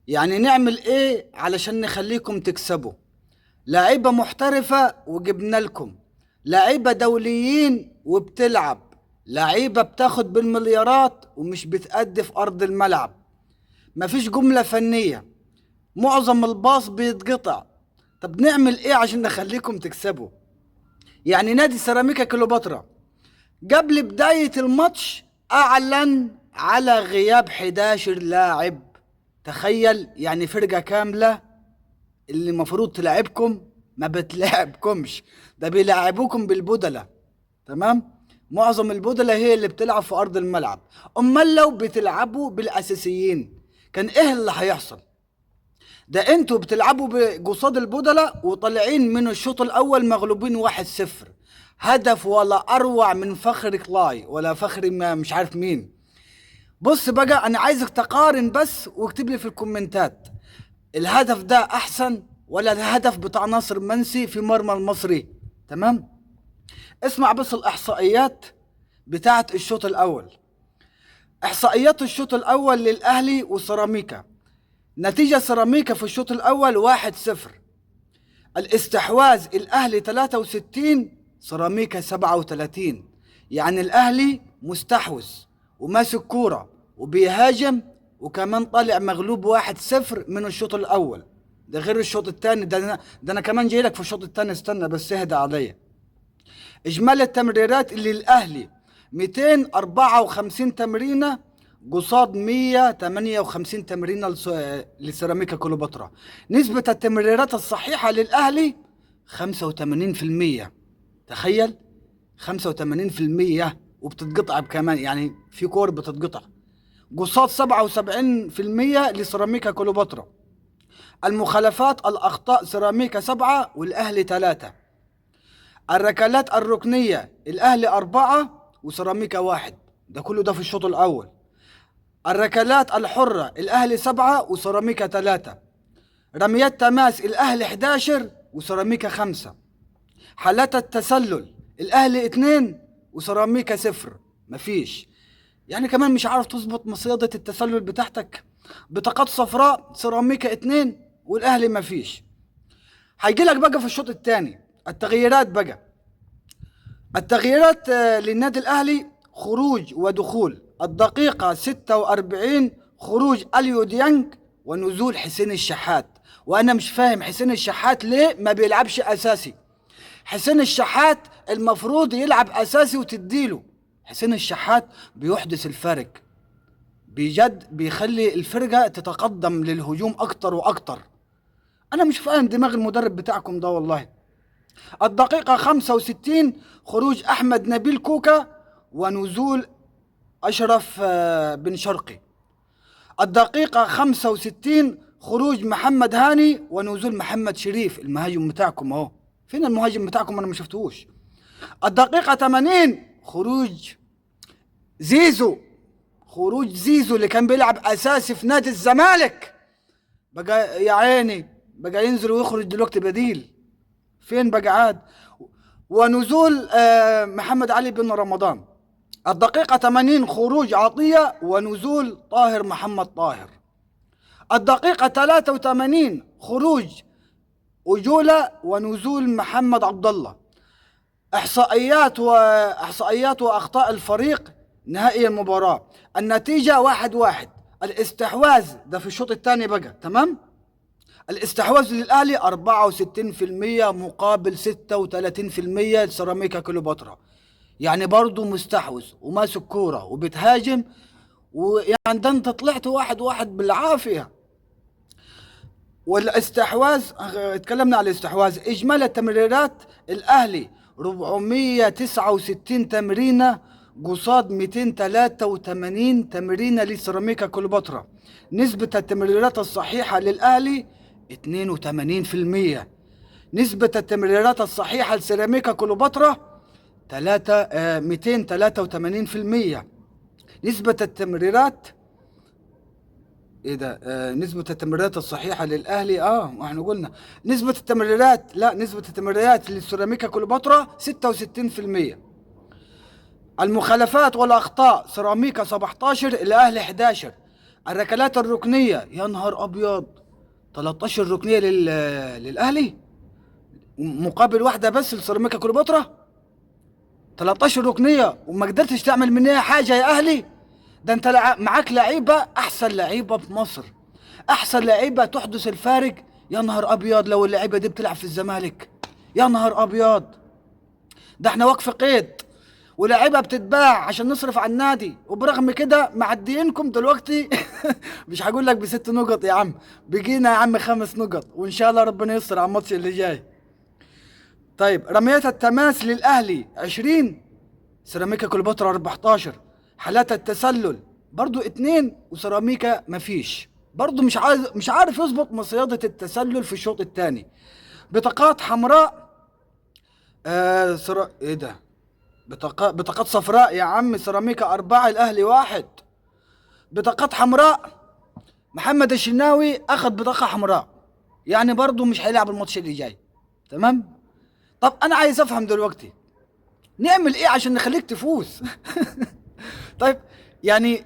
يعني نعمل ايه علشان نخليكم تكسبوا؟ لعيبة محترفة وجبنا لكم، لعيبة دوليين وبتلعب، لعيبة بتاخد بالمليارات ومش بتأدي في أرض الملعب. مفيش جملة فنية، معظم الباص بيتقطع. طب نعمل ايه عشان نخليكم تكسبوا؟ يعني نادي سيراميكا كليوباترا قبل بداية الماتش أعلن على غياب 11 لاعب. تخيل، يعني فرقة كاملة اللي المفروض تلعبكم ما بتلعبكمش، ده بيلعبوكم بالبدلة. تمام، معظم البدلة هي اللي بتلعب في أرض الملعب. أمال لو بتلعبوا بالأساسيين كان إيه اللي هيحصل؟ ده انتوا بتلعبوا قصاد البدلة وطالعين من الشوط الأول مغلوبين 1-0. هدف ولا أروع من فخر كلاي ولا فخر ما مش عارف مين. بص بقى، أنا عايزك تقارن بس واكتب لي في الكومنتات، الهدف ده احسن ولا الهدف بتاع ناصر منسي في مرمى المصري؟ تمام، اسمع بس الاحصائيات بتاعت الشوط الاول. احصائيات الشوط الاول للاهلي وسيراميكا. نتيجة سيراميكا في الشوط الاول 1-0. الاستحواذ الاهلي 63، سيراميكا 37. يعني الاهلي مستحوذ وماسك كورة وبيهاجم، وكمان طالع مغلوب 1-0 من الشوط الاول. ده غير الشوط الثاني، ده انا كمان جاي لك في الشوط الثاني، استنى بس اهدى عليا. اجمالي التمريرات اللي الاهلي 254 تمرينه قصاد 158 تمرينه لسيراميكا كليوباترا. نسبة التمريرات الصحيحة للاهلي 85%. تخيل، 85%، وبتتقطع كمان، يعني في كور بتتقطع، قصاد 77% لسيراميكا كليوباترا. المخالفات الأخطاء سيراميكا 7 والأهلي 3. الركلات الركنية الأهلي 4 وسيراميكا 1. ده كله ده في الشوط الأول. الركلات الحرة الأهلي 7 وسيراميكا 3. رميات تماس الأهلي 11 وسيراميكا 5. حالات التسلل الأهلي 2 وسيراميكا 0. مفيش. يعني كمان مش عارف تظبط مصيدة التسلل بتاعتك. بطاقات صفراء سيراميكا 2 والأهلي مفيش. هيجي لك بقى في الشوط الثاني التغييرات بقى. التغييرات للنادي الأهلي: خروج ودخول الدقيقة 46 خروج أليو ديانج ونزول حسين الشحات. وأنا مش فاهم حسين الشحات ليه ما بيلعبش أساسي. حسين الشحات المفروض يلعب أساسي وتديله. حسين الشحات بيحدث الفارق بجد، بيخلي الفرقة تتقدم للهجوم أكتر وأكتر. أنا مش فاهم دماغ المدرب بتاعكم ده والله. الدقيقة 65 خروج أحمد نبيل كوكا ونزول أشرف بن شرقي. الدقيقة 65 خروج محمد هاني ونزول محمد شريف. المهاجم بتاعكم اهو، فين المهاجم بتاعكم؟ أنا ما شفتوش. الدقيقة 80 خروج زيزو. خروج زيزو اللي كان بيلعب أساسي في نادي الزمالك، بقى يا عيني بقى ينزل ويخرج دلوقتي بديل. فين بقى عاد؟ ونزول محمد علي بن رمضان. الدقيقة 80 خروج عطية ونزول طاهر محمد طاهر. الدقيقة 83 خروج أجولة ونزول محمد عبد الله. إحصائيات وأخطاء الفريق نهائي المباراة. النتيجة 1-1. الاستحواذ ده في الشوط الثاني بقى. تمام، الاستحواذ للأهلي 64% مقابل 36% لسيراميكا كليوباترا. يعني برضه مستحوذ وماسك كورة وبتهاجم، ويعني ده انت طلعت 1-1 بالعافية. والاستحواذ، اتكلمنا على الاستحواذ. اجمالي التمريرات الاهلي 469 تمرينة قصاد 283 تمرينة لسيراميكا كليوباترا. نسبة التمريرات الصحيحة للاهلي 82%. نسبة التمريرات الصحيحة لسيراميكا كليوباترا 283%. نسبة التمريرات، ايه ده؟ نسبة التمريرات الصحيحة للأهلي، ما احنا قلنا نسبة التمريرات، لا، نسبة التمريرات للسيراميكا كليوباترا 66%. المخالفات والأخطاء سيراميكا 17 الأهلي 11. الركلات الركنيه يا نهار ابيض، 13 ركنيه للاهلي مقابل واحده بس لسيراميكا كليوباترا. 13 ركنيه وما قدرتش تعمل منها حاجه يا اهلي. ده انت معاك لعيبه، احسن لعيبه في مصر، احسن لعيبه تحدث الفارق. يا نهار ابيض لو اللعيبه دي بتلعب في الزمالك، يا نهار ابيض. ده احنا وقف قيد ولاعيبه بتتباع عشان نصرف على النادي، وبرغم كده معديينكم دلوقتي. مش هقول لك ب6 نقط يا عم، بيجينا يا عم 5 نقط، وان شاء الله ربنا يستر على الماتش اللي جاي. طيب رميات التماس للاهلي 20، سيراميكا كليوباترا 14. حالات التسلل برضو 2 وسيراميكا مفيش، برضو مش عارف يظبط مصيدة التسلل في الشوط الثاني. بطاقات حمراء، ايه ده، بطاقات صفراء يا عم، سيراميكا 4 الاهلي 1. بطاقات حمراء، محمد الشناوي اخذ بطاقة حمراء، يعني برضو مش هيلعب الماتش اللي جاي. تمام. طب انا عايز افهم دلوقتي نعمل ايه عشان نخليك تفوز؟ طيب يعني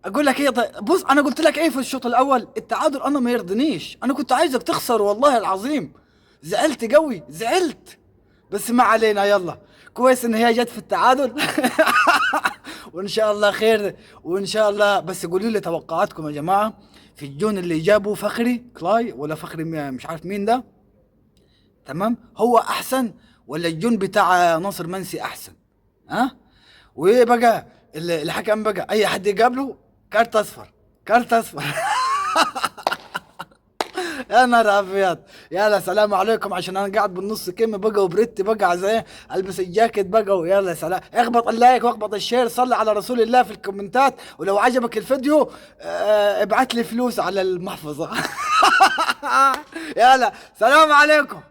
اقول لك ايه؟ طيب بص، انا قلت لك ايه في الشوط الاول؟ التعادل انا ما يرضنيش، انا كنت عايزك تخسر والله العظيم. زعلت قوي، زعلت، بس ما علينا، يلا كويس ان هي جت في التعادل. وان شاء الله خير، وان شاء الله. بس قولوا لي توقعاتكم يا جماعه في الجون اللي جابه فخري كلاي، ولا فخري مش عارف مين ده. تمام، هو احسن ولا الجون بتاع ناصر منسي احسن؟ ها؟ وايه بقى الحكم بقى اي حد يقابله كارت اصفر، كارت اصفر. يا نهار ابيض. يلا سلام عليكم، عشان انا قاعد بالنص كم بقى وبريتي بقى زي البس الجاكيت بقى. ويلا سلام، اخبط اللايك واخبط الشير، صلي على رسول الله في الكومنتات، ولو عجبك الفيديو ابعت لي فلوس على المحفظة. يلا سلام عليكم.